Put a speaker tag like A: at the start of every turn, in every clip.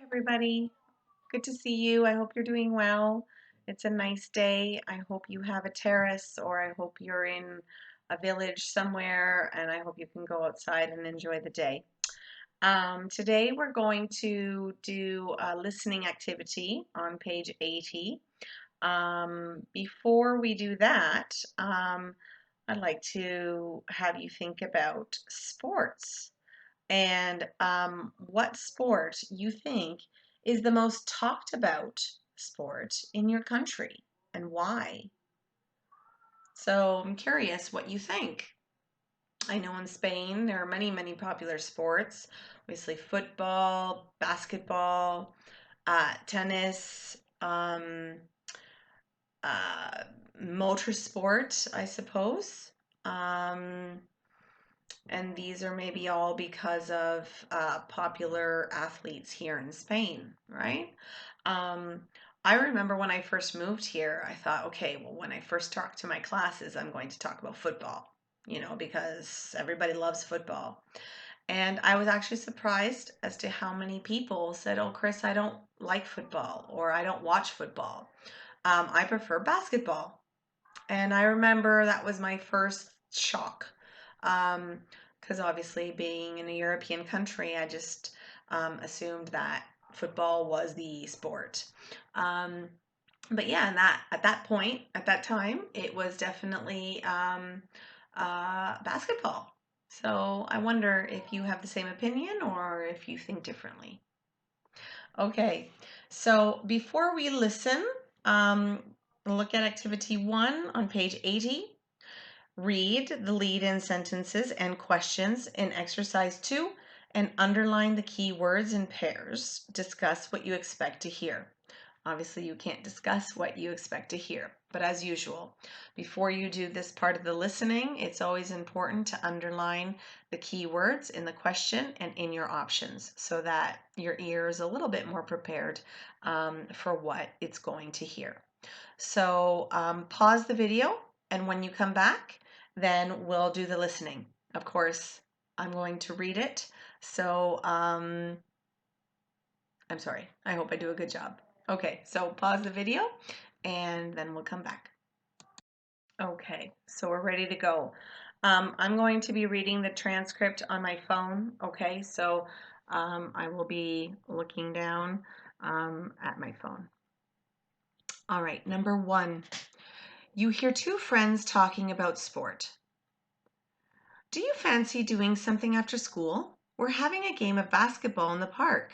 A: everybody. Good to see you. I hope you're doing well. It's a nice day. I hope you have a terrace or I hope you're in a village somewhere and I hope you can go outside and enjoy the day. Today we're going to do a listening activity on page 80. Before we do that, I'd like to have you think about sports and what sport you think is the most talked about sport in your country and why. So I'm curious what you think. I know in Spain there are many popular sports, obviously football, basketball, tennis, uh, motorsport, I suppose. Um, And these are maybe all because of popular athletes here in Spain, right? Um, I remember when I first moved here, I thought, okay, well, when I first talk to my classes, I'm going to talk about football, because everybody loves football. And I was actually surprised as to how many people said, oh, Chris, I don't like football or I don't watch football. I prefer basketball. And I remember that was my first shock. Because obviously, being in a European country, I just assumed that football was the sport. Um, but yeah, and that at that point, at that time, it was definitely basketball. So I wonder if you have the same opinion or if you think differently. Okay, so before we listen, um, look at activity 1 on page 80. Read the lead-in sentences and questions in exercise 2 and underline the key words in pairs. Discuss what you expect to hear. Obviously, you can't discuss what you expect to hear, but as usual, before you do this part of the listening, it's always important to underline the key words in the question and in your options so that your ear is a little bit more prepared for what it's going to hear. So pause the video, and when you come back, then we'll do the listening. Of course, I'm going to read it. So I'm sorry. I hope I do a good job. Okay, so pause the video and then we'll come back. Okay, so we're ready to go. I'm going to be reading the transcript on my phone. Okay, so I will be looking down at my phone. All right, number 1. You hear two friends talking about sport. Do you fancy doing something after school? We're having a game of basketball in the park.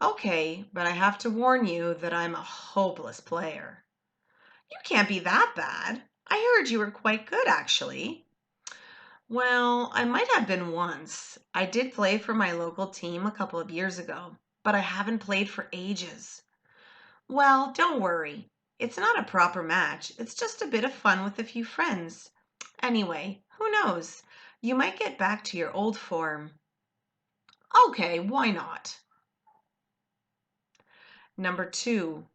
A: Okay, but I have to warn you that I'm a hopeless player. You can't be that bad. I heard you were quite good, actually. Well, I might have been once. I did play for my local team a couple of years ago, but I haven't played for ages. Well, don't worry. It's not a proper match. It's just a bit of fun with a few friends. Anyway, who knows? You might get back to your old form. Okay, why not? Number 2.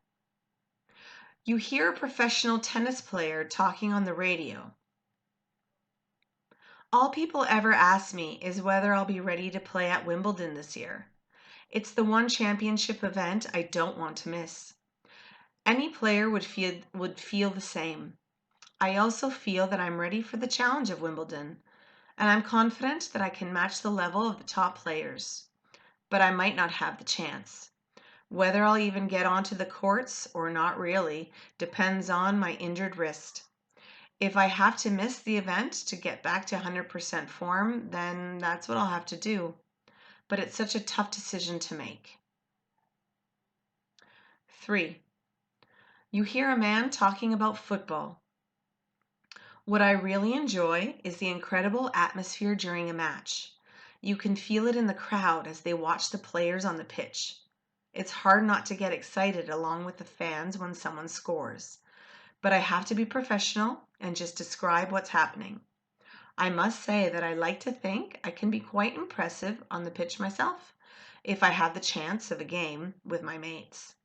A: You hear a professional tennis player talking on the radio. All people ever ask me is whether I'll be ready to play at Wimbledon this year. It's the one championship event I don't want to miss. Any player would feel the same. I also feel that I'm ready for the challenge of Wimbledon, and I'm confident that I can match the level of the top players. But I might not have the chance. Whether I'll even get onto the courts or not really depends on my injured wrist. If I have to miss the event to get back to 100% form, then that's what I'll have to do. But it's such a tough decision to make. 3. You hear a man talking about football. What I really enjoy is the incredible atmosphere during a match. You can feel it in the crowd as they watch the players on the pitch. It's hard not to get excited along with the fans when someone scores. But I have to be professional and just describe what's happening. I must say that I like to think I can be quite impressive on the pitch myself, if I have the chance of a game with my mates.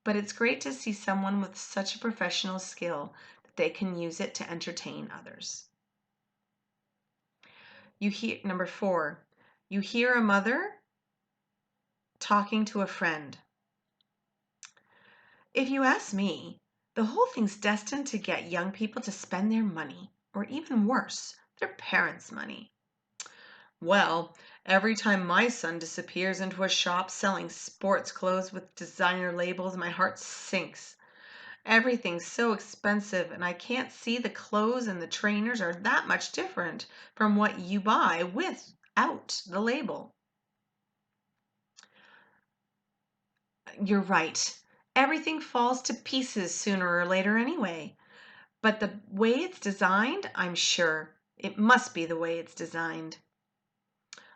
A: But it's great to see someone with such a professional skill that they can use it to entertain others. Number 4, you hear a mother talking to a friend. If you ask me, the whole thing's destined to get young people to spend their money, or even worse, their parents' money. Well, every time my son disappears into a shop selling sports clothes with designer labels, my heart sinks. Everything's so expensive, and I can't see the clothes and the trainers are that much different from what you buy without the label. You're right. Everything falls to pieces sooner or later anyway. But the way it's designed, I'm sure. It must be the way it's designed.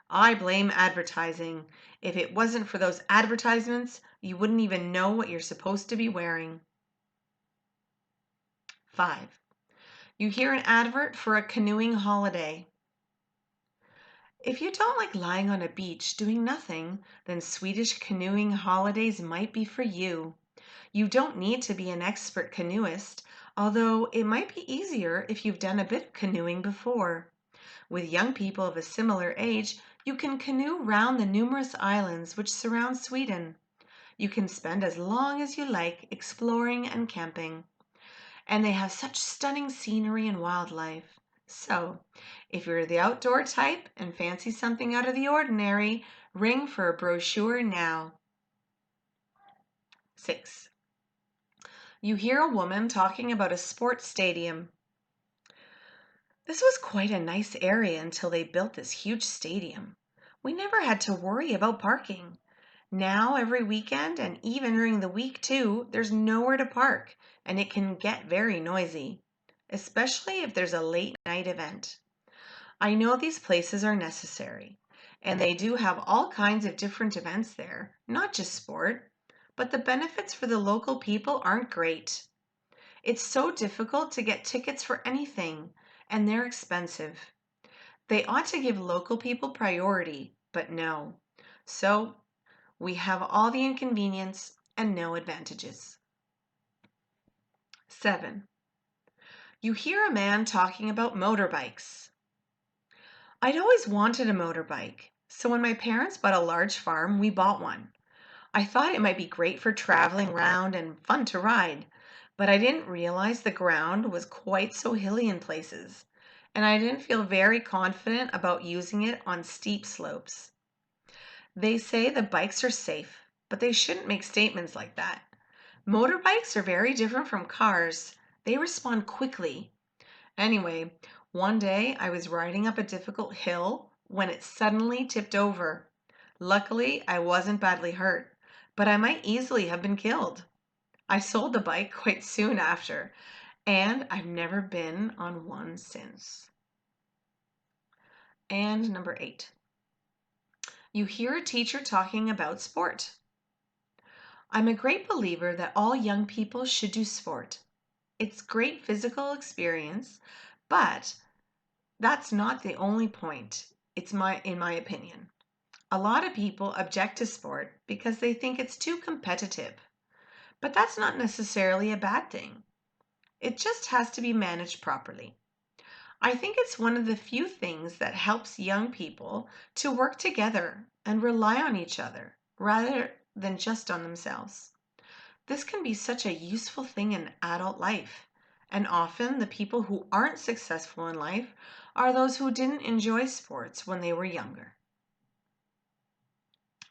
A: I blame advertising. If it wasn't for those advertisements, you wouldn't even know what you're supposed to be wearing. 5. You hear an advert for a canoeing holiday. If you don't like lying on a beach doing nothing, then Swedish canoeing holidays might be for you. You don't need to be an expert canoeist, although it might be easier if you've done a bit of canoeing before. With young people of a similar age, you can canoe round the numerous islands which surround Sweden. You can spend as long as you like exploring and camping. And they have such stunning scenery and wildlife. So, if you're the outdoor type and fancy something out of the ordinary, ring for a brochure now. 6. You hear a woman talking about a sports stadium. This was quite a nice area until they built this huge stadium. We never had to worry about parking. Now, every weekend, and even during the week too, there's nowhere to park, and it can get very noisy, especially if there's a late night event. I know these places are necessary, and they do have all kinds of different events there, not just sport, but the benefits for the local people aren't great. It's so difficult to get tickets for anything, and they're expensive. They ought to give local people priority, but no. So we have all the inconvenience and no advantages. 7. You hear a man talking about motorbikes. I'd always wanted a motorbike, so when my parents bought a large farm, we bought one. I thought it might be great for traveling around and fun to ride, but I didn't realize the ground was quite so hilly in places, and I didn't feel very confident about using it on steep slopes. They say the bikes are safe, but they shouldn't make statements like that. Motorbikes are very different from cars. They respond quickly. Anyway, one day I was riding up a difficult hill when it suddenly tipped over. Luckily, I wasn't badly hurt, but I might easily have been killed. I sold the bike quite soon after, and I've never been on one since. And number 8. You hear a teacher talking about sport. I'm a great believer that all young people should do sport. It's great physical experience, but that's not the only point. In my opinion. A lot of people object to sport because they think it's too competitive. But that's not necessarily a bad thing. It just has to be managed properly. I think it's one of the few things that helps young people to work together and rely on each other rather than just on themselves. This can be such a useful thing in adult life. And often the people who aren't successful in life are those who didn't enjoy sports when they were younger.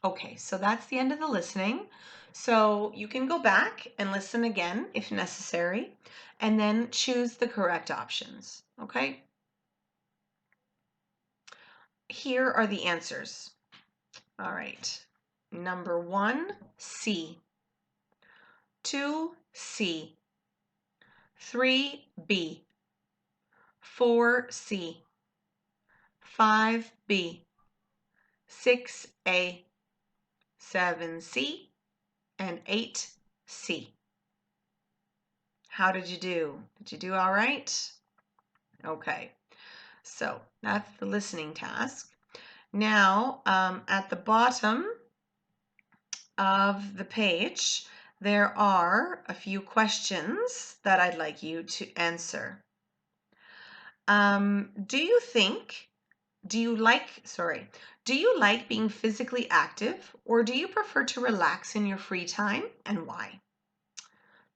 A: Okay, so that's the end of the listening. So you can go back and listen again if necessary, and then choose the correct options. Okay? Here are the answers. All right. Number 1, C. 2, C. 3, B. 4, C. 5, B. 6, A. 7, C. And 8, C. How did you do? Did you do all right? Okay, so that's the listening task. Now, at the bottom of the page, there are a few questions that I'd like you to answer. Do you think Do you like being physically active, or do you prefer to relax in your free time, and why?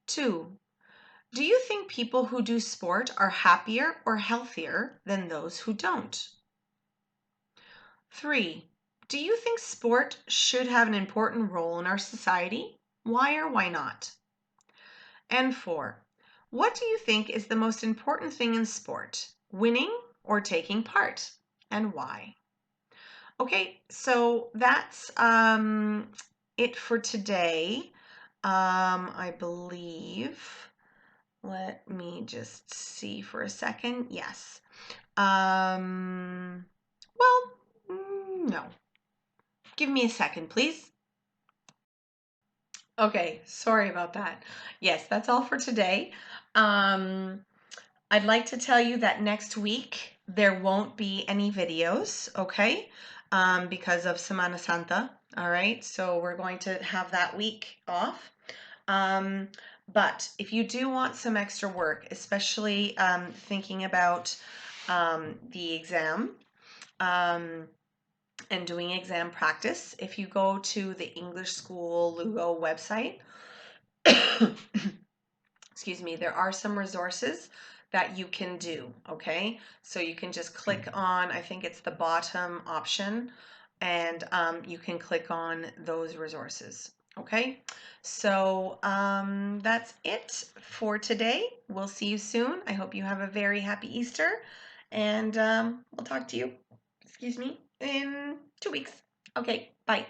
A: 2, do you think people who do sport are happier or healthier than those who don't? 3, do you think sport should have an important role in our society? Why or why not? And 4, what do you think is the most important thing in sport? Winning or taking part? And why? Okay, so that's it for today. I believe. Let me just see for a second. Yes. Um, well, no. Give me a second, please. Okay, sorry about that. Yes, that's all for today. Um, I'd like to tell you that next week there won't be any videos, okay? Because of Semana Santa, all right? So we're going to have that week off. But if you do want some extra work, especially thinking about the exam and doing exam practice, if you go to the English School Lugo website, excuse me, there are some resources that you can do, okay? So you can just click on, I think it's the bottom option, and you can click on those resources, okay? So that's it for today. We'll see you soon. I hope you have a very happy Easter, and we'll talk to you, excuse me, in 2 weeks. Okay, bye.